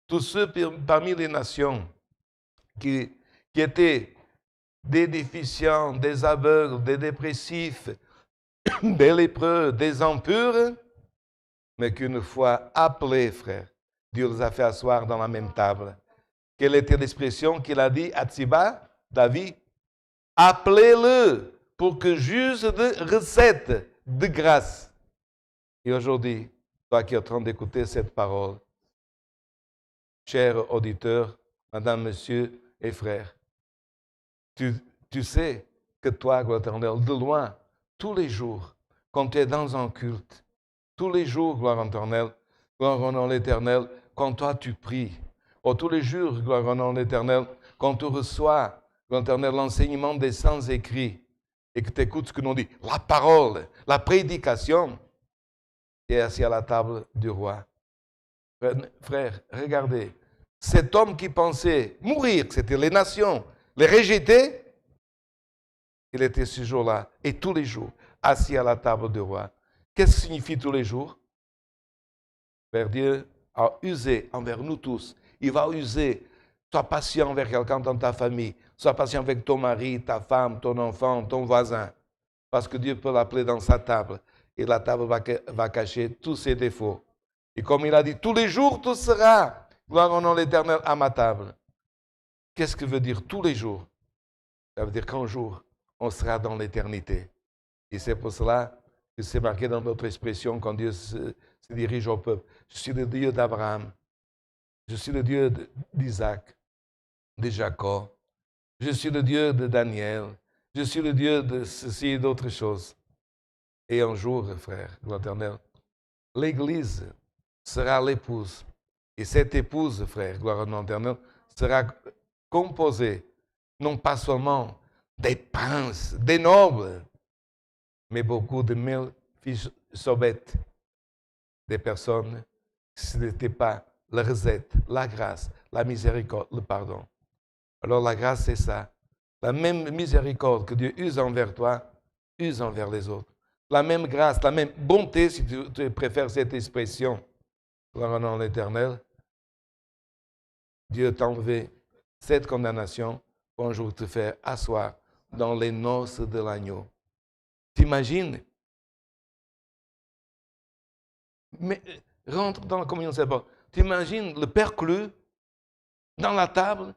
tous ceux parmi les nations qui étaient des déficients, des aveugles, des dépressifs, des lépreux, des impurs, mais qu'une fois appelés, frère, Dieu les a fait asseoir dans la même table. Quelle était l'expression qu'il a dit à Tsiba, David? Appelez-le pour que juge de recettes de grâce. Et aujourd'hui, toi qui es en train d'écouter cette parole, cher auditeur, madame, monsieur et frères, tu sais que toi, gloire éternelle, de loin, tous les jours, quand tu es dans un culte, tous les jours, gloire éternelle, gloire au nom de l'Éternel, quand toi tu pries, ou tous les jours, gloire au nom de l'Éternel, quand tu reçois, gloire éternelle, l'enseignement des saints écrits, et que tu écoutes ce que nous dit, la parole, la prédication, tu es assis à la table du roi. Frère, regardez, cet homme qui pensait mourir, c'était les nations, les rejeter, il était ce jour-là, et tous les jours, assis à la table du roi. Qu'est-ce que signifie tous les jours? Père Dieu a usé envers nous tous. Il va user. Sois patient envers quelqu'un dans ta famille. Sois patient avec ton mari, ta femme, ton enfant, ton voisin. Parce que Dieu peut l'appeler dans sa table. Et la table va cacher tous ses défauts. Et comme il a dit, tous les jours, tu seras, gloire au nom de l'Éternel, à ma table. Qu'est-ce que veut dire tous les jours? Ça veut dire qu'un jour, on sera dans l'éternité. Et c'est pour cela que c'est marqué dans notre expression quand Dieu se dirige au peuple. Je suis le Dieu d'Abraham. Je suis le Dieu d'Isaac, de Jacob. Je suis le Dieu de Daniel. Je suis le Dieu de ceci et d'autres choses. Et un jour, frère, l'Éternel, l'Église sera l'épouse. Et cette épouse, frère, gloire au nom éternel, sera composée non pas seulement des princes, des nobles, mais beaucoup de mille fils sobettes, des personnes, ce n'était pas la recette, la grâce, la miséricorde, le pardon. Alors la grâce, c'est ça. La même miséricorde que Dieu use envers toi, use envers les autres. La même grâce, la même bonté, si tu préfères cette expression, gloire au nom de l'Éternel, Dieu t'a enlevé cette condamnation pour un jour te faire asseoir dans les noces de l'agneau. T'imagines? Mais rentre dans la communion séparée. T'imagines le perclus dans la table?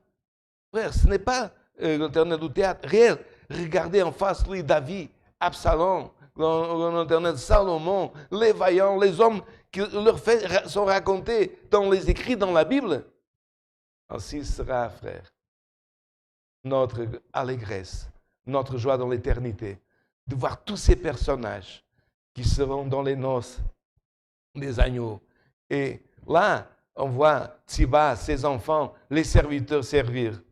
Frère, ce n'est pas l'Éternel du théâtre réel. Regardez en face, lui, David, Absalom, l'Éternel Salomon, les vaillants, les hommes qui leurs faits sont racontés dans les écrits dans la Bible. Ainsi sera, frère, notre allégresse, notre joie dans l'éternité, de voir tous ces personnages qui seront dans les noces des agneaux. Et là, on voit Tsiba, ses enfants, les serviteurs servir.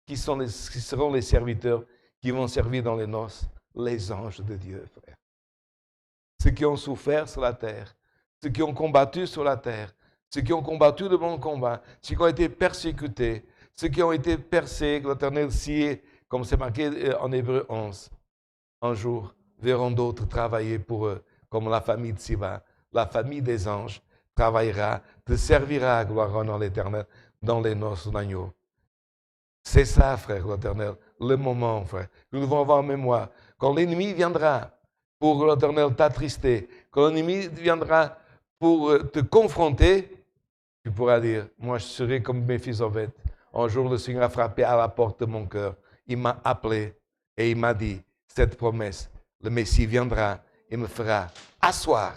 Qui seront les serviteurs qui vont servir dans les noces? Les anges de Dieu, frère. Ceux qui ont souffert sur la terre, ceux qui ont combattu sur la terre, ceux qui ont combattu le bon combat, ceux qui ont été persécutés, ceux qui ont été percés, que l'Éternel scié, comme c'est marqué en Hébreu 11. Un jour, verront d'autres travailler pour eux, comme la famille de Siva, la famille des anges, travaillera, te servira, gloire au nom de l'Éternel, dans les noces de l'agneau. C'est ça, frère, l'Éternel, le moment, frère, que nous devons avoir en mémoire. Quand l'ennemi viendra pour l'Éternel t'attrister, quand l'ennemi viendra pour te confronter, tu pourras dire, moi je serai comme Méphibosheth. Un jour, le Seigneur a frappé à la porte de mon cœur. Il m'a appelé et il m'a dit cette promesse. Le Messie viendra et me fera asseoir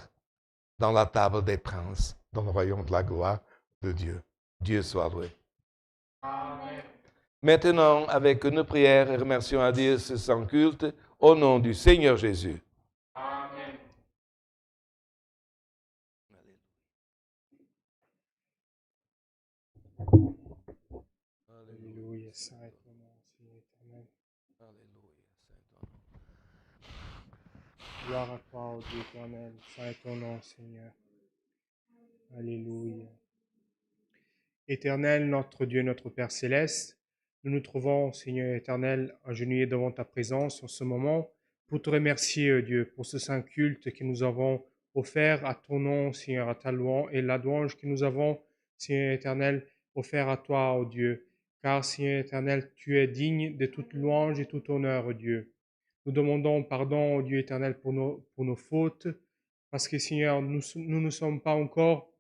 dans la table des princes, dans le royaume de la gloire de Dieu. Dieu soit loué. Amen. Maintenant, avec une prière, remercions à Dieu ce saint culte au nom du Seigneur Jésus. Amen. Alléluia, saint est ton nom, Seigneur éternel. Gloire à toi, ô Dieu éternel, saint est ton nom, Seigneur. Alléluia. Éternel, notre Dieu, notre Père céleste, nous nous trouvons, Seigneur éternel, agenouillés devant ta présence en ce moment pour te remercier, Dieu, pour ce saint culte que nous avons offert à ton nom, Seigneur, à ta louange et la louange que nous avons, Seigneur éternel, offert à toi, ô Dieu. Car, Seigneur éternel, tu es digne de toute louange et tout honneur, ô Dieu. Nous demandons pardon, ô Dieu éternel, pour nos fautes, parce que, Seigneur, nous ne sommes pas encore,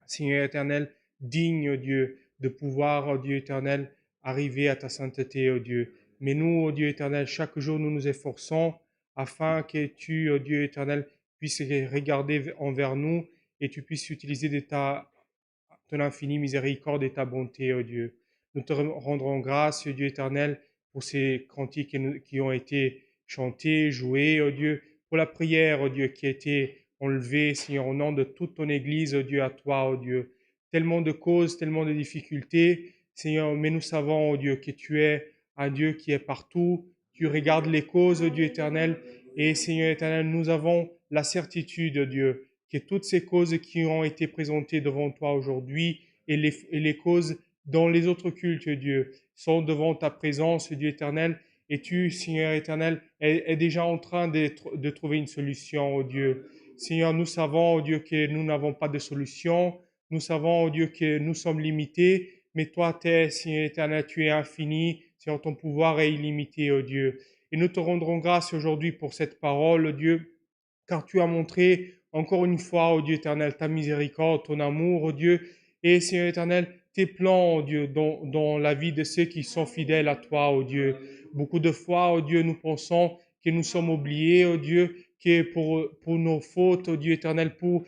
Seigneur éternel, dignes, ô Dieu, de pouvoir, ô Dieu éternel, arriver à ta sainteté, ô Dieu. Mais nous, ô Dieu éternel, chaque jour, nous nous efforçons afin que tu, ô Dieu éternel, puisses regarder envers nous et tu puisses utiliser de ton infinie miséricorde et ta bonté, ô Dieu. Nous te rendrons grâce, ô Dieu éternel, pour ces cantiques qui ont été chantés, joués, ô Dieu, pour la prière, ô Dieu, qui a été enlevée, Seigneur, au nom de toute ton Église, ô Dieu, à toi, ô Dieu. Tellement de causes, tellement de difficultés, Seigneur, mais nous savons, ô Dieu, que tu es un Dieu qui est partout. Tu regardes les causes, ô Dieu éternel, et Seigneur éternel, nous avons la certitude, ô Dieu, que toutes ces causes qui ont été présentées devant toi aujourd'hui et les causes dans les autres cultes, Dieu, sont devant ta présence, Dieu éternel, et tu, Seigneur éternel, es déjà en train de trouver une solution, oh Dieu. Seigneur, nous savons, oh Dieu, que nous n'avons pas de solution. Nous savons, oh Dieu, que nous sommes limités, mais toi, Seigneur éternel, tu es infini. Seigneur, ton pouvoir est illimité, oh Dieu. Et nous te rendrons grâce aujourd'hui pour cette parole, oh Dieu, car tu as montré encore une fois, ô Dieu éternel, ta miséricorde, ton amour, ô Dieu, et Seigneur éternel, tes plans, oh Dieu, dans la vie de ceux qui sont fidèles à toi, oh Dieu. Beaucoup de fois, oh Dieu, nous pensons que nous sommes oubliés, oh Dieu, que pour nos fautes, oh Dieu éternel, pour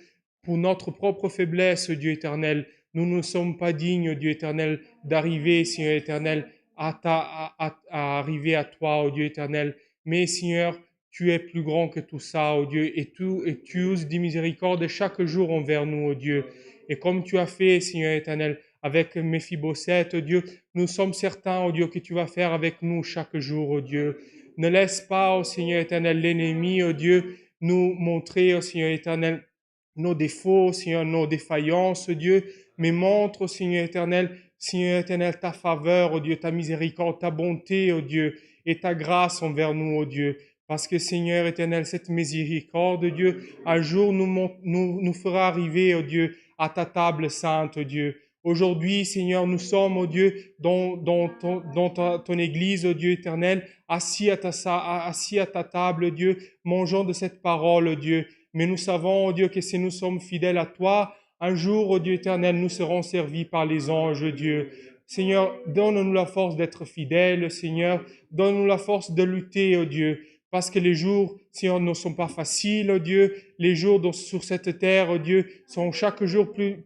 notre propre faiblesse, oh Dieu éternel, nous ne sommes pas dignes, oh Dieu éternel, d'arriver, Seigneur éternel, à arriver à toi, oh Dieu éternel. Mais Seigneur, tu es plus grand que tout ça, oh Dieu, et tu uses des miséricordes chaque jour envers nous, oh Dieu. Et comme tu as fait, Seigneur éternel, avec Méphibosheth, oh Dieu, nous sommes certains, oh Dieu, que tu vas faire avec nous chaque jour, oh Dieu. Ne laisse pas, oh Seigneur éternel, l'ennemi, oh Dieu, nous montrer, oh Seigneur éternel, nos défauts, Seigneur, nos défaillances, oh Dieu, mais montre, Seigneur éternel, ta faveur, oh Dieu, ta miséricorde, ta bonté, oh Dieu, et ta grâce envers nous, oh Dieu. Parce que, Seigneur éternel, cette miséricorde, oh Dieu, un jour nous fera arriver, oh Dieu, à ta table sainte, oh Dieu. Aujourd'hui, Seigneur, nous sommes, oh Dieu, dans ton Église, oh Dieu éternel, assis à ta table, oh Dieu, mangeant de cette parole, oh Dieu. Mais nous savons, oh Dieu, que si nous sommes fidèles à toi, un jour, oh Dieu éternel, nous serons servis par les anges, oh Dieu. Seigneur, donne-nous la force d'être fidèles, Seigneur. Donne-nous la force de lutter, oh Dieu. Parce que les jours, Seigneur, ne sont pas faciles, oh Dieu. Les jours sur cette terre, oh Dieu, sont chaque jour plus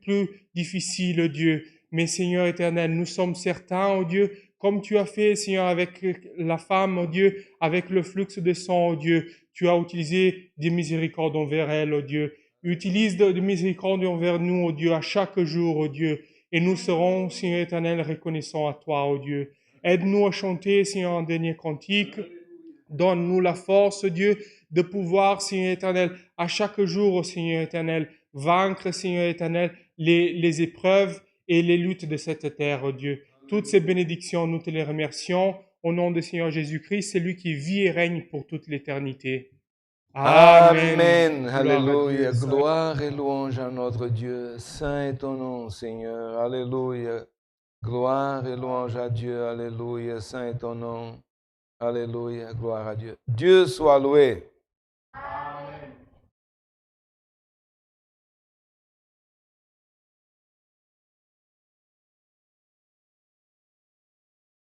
difficiles, oh Dieu. Mais Seigneur éternel, nous sommes certains, oh Dieu, comme tu as fait, Seigneur, avec la femme, oh Dieu, avec le flux de sang, oh Dieu. Tu as utilisé des miséricordes envers elle, oh Dieu. Utilise de miséricorde envers nous, oh Dieu, à chaque jour, oh Dieu. Et nous serons, Seigneur éternel, reconnaissants à toi, oh Dieu. Aide-nous à chanter, Seigneur, un dernier cantique. Donne-nous la force, Dieu, de pouvoir, Seigneur éternel, à chaque jour, Seigneur éternel, vaincre, Seigneur éternel, les épreuves et les luttes de cette terre, Dieu. Toutes ces bénédictions, nous te les remercions. Au nom de Seigneur Jésus-Christ, c'est lui qui vit et règne pour toute l'éternité. Amen. Gloire à Dieu. Alléluia. Gloire et louange à notre Dieu. Saint est ton nom, Seigneur. Alléluia. Gloire et louange à Dieu. Alléluia. Saint est ton nom. Alléluia. Gloire à Dieu. Dieu soit loué. Amen.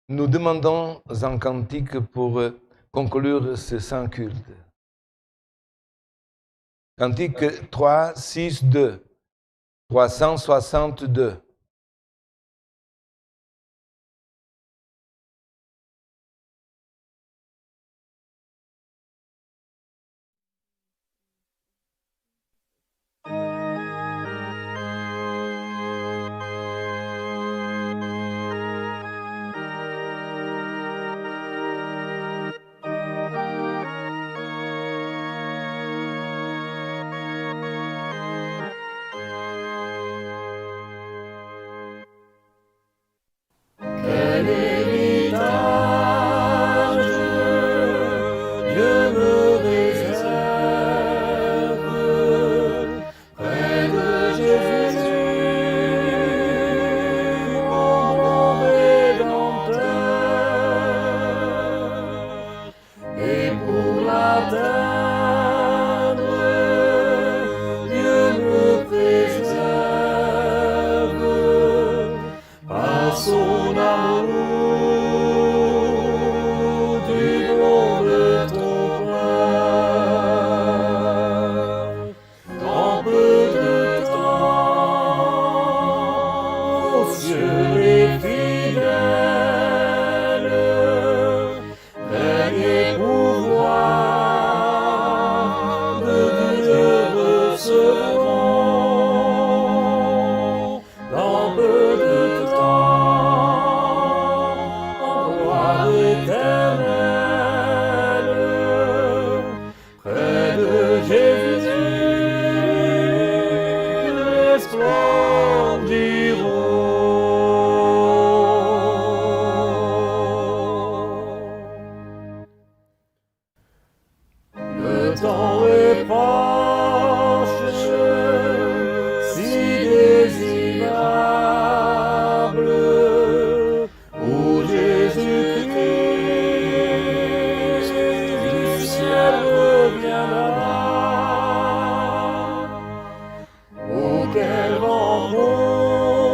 Nous demandons un cantique pour conclure ce saint culte. Cantique 3, 6, 2. 362. reviendra. 「おけばも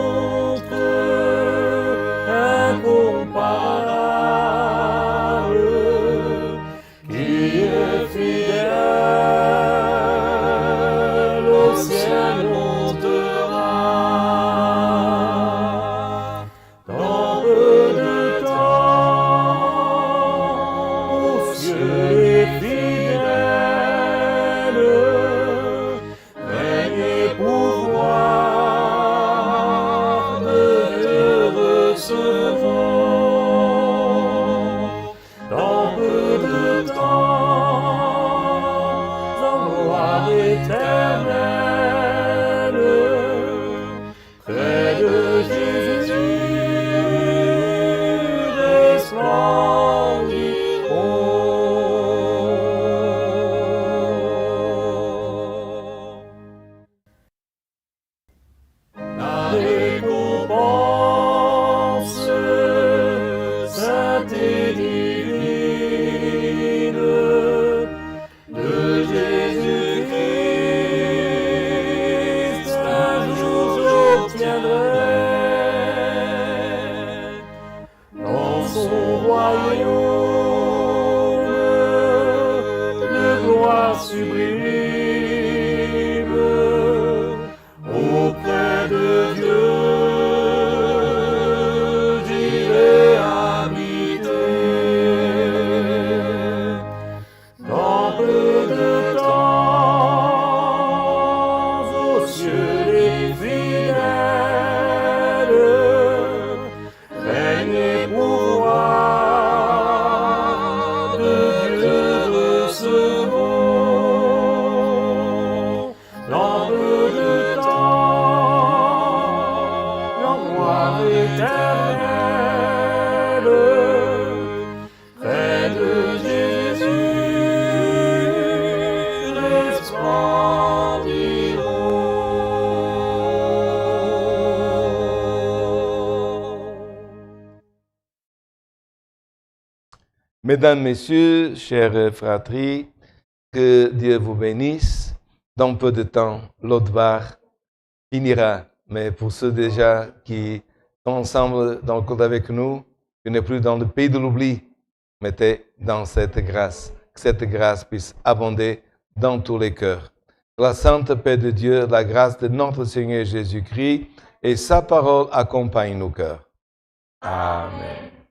Mesdames, Messieurs, chers fratries, que Dieu vous bénisse. Dans peu de temps, l'Otbar finira. Mais pour ceux déjà qui sont ensemble dans le culte avec nous, qui n'est plus dans le pays de l'oubli, mettez dans cette grâce. Que cette grâce puisse abonder dans tous les cœurs. La sainte paix de Dieu, la grâce de notre Seigneur Jésus-Christ et sa parole accompagnent nos cœurs. Amen.